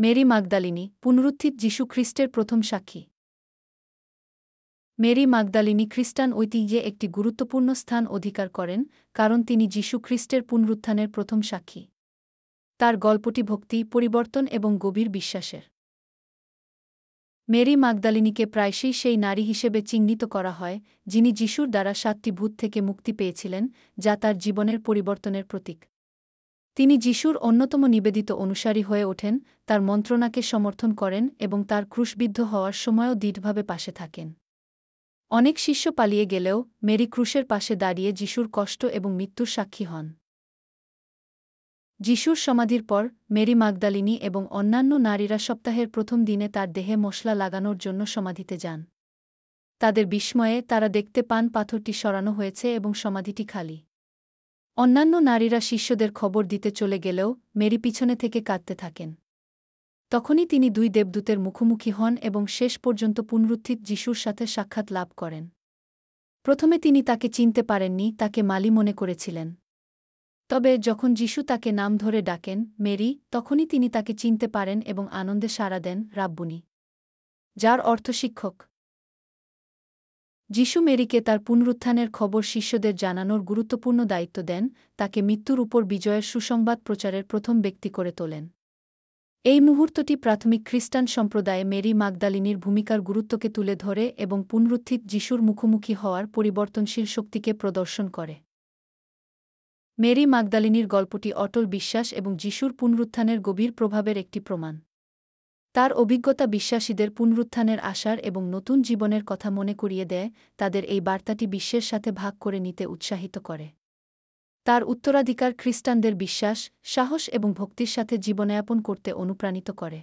Mary মাগদালিনী, পুনরুত্থিত যীশু খ্রিস্টের প্রথম সাক্ষী। মেরি মাগদালিনী খ্রিস্টান ঐতিহ্যে একটি গুরুত্বপূর্ণ স্থান অধিকার করেন, কারণ তিনি যীশু খ্রিস্টের পুনরুত্থানের প্রথম সাক্ষী। তার গল্পটি ভক্তি, পরিবর্তন এবং গভীর বিশ্বাসের। মেরি মাগদালিনীকে প্রায়শই সেই নারী হিসেবে চিহ্নিত করা হয়, যিনি যীশুর দ্বারা ৭টি ভূত থেকে মুক্তি পেয়েছিলেন, যা তার জীবনের পরিবর্তনের প্রতীক। তিনি যীশুর অন্যতম নিবেদিত অনুসারী হয়ে ওঠেন, তার মন্ত্রণাকে সমর্থন করেন এবং তার ক্রুশবিদ্ধ হওয়ার সময়ও দৃঢ়ভাবে পাশে থাকেন। অনেক শিষ্য পালিয়ে গেলেও মেরি ক্রুশের পাশে দাঁড়িয়ে যীশুর কষ্ট এবং মৃত্যুর সাক্ষী হন। যীশুর সমাধির পর মেরি মাগদালিনী এবং অন্যান্য নারীরা সপ্তাহের প্রথম দিনে তার দেহে মশলা লাগানোর জন্য সমাধিতে যান। তাদের বিস্ময়ে তারা দেখতে পান পাথরটি সরানো হয়েছে এবং সমাধিটি খালি। অন্যান্য নারীরা শিষ্যদের খবর দিতে চলে গেলেও মেরি পিছনে থেকে কাঁদতে থাকেন। তখনই তিনি দুই দেবদূতের মুখোমুখি হন এবং শেষ পর্যন্ত পুনরুত্থিত যীশুর সাথে সাক্ষাৎ লাভ করেন। প্রথমে তিনি তাকে চিনতে পারেননি, তাকে মালি মনে করেছিলেন। তবে যখন যীশু তাকে নাম ধরে ডাকেন, মেরি, তখনই তিনি তাকে চিনতে পারেন এবং আনন্দে সাড়া দেন, রাব্বুনি, যার অর্থ শিক্ষক। যীশু মেরিকে তার পুনরুত্থানের খবর শিষ্যদের জানানোর গুরুত্বপূর্ণ দায়িত্ব দেন, তাকে মৃত্যুর উপর বিজয়ের সুসংবাদ প্রচারের প্রথম ব্যক্তি করে তোলেন। এই মুহূর্তটি প্রাথমিক খ্রিস্টান সম্প্রদায়ে মেরি মাগদালিনীর ভূমিকার গুরুত্বকে তুলে ধরে এবং পুনরুত্থিত যীশুর মুখোমুখি হওয়ার পরিবর্তনশীল শক্তিকে প্রদর্শন করে। মেরি মাগদালিনীর গল্পটি অটল বিশ্বাস এবং যীশুর পুনরুত্থানের গভীর প্রভাবের একটি প্রমাণ। তার অভিজ্ঞতা বিশ্বাসীদের পুনরুত্থানের আশার এবং নতুন জীবনের কথা মনে করিয়ে দেয়, তাদের এই বার্তাটি বিশ্বের সাথে ভাগ করে নিতে উৎসাহিত করে। তার উত্তরাধিকার খ্রিস্টানদের বিশ্বাস, সাহস এবং ভক্তির সাথে জীবনযাপন করতে অনুপ্রাণিত করে।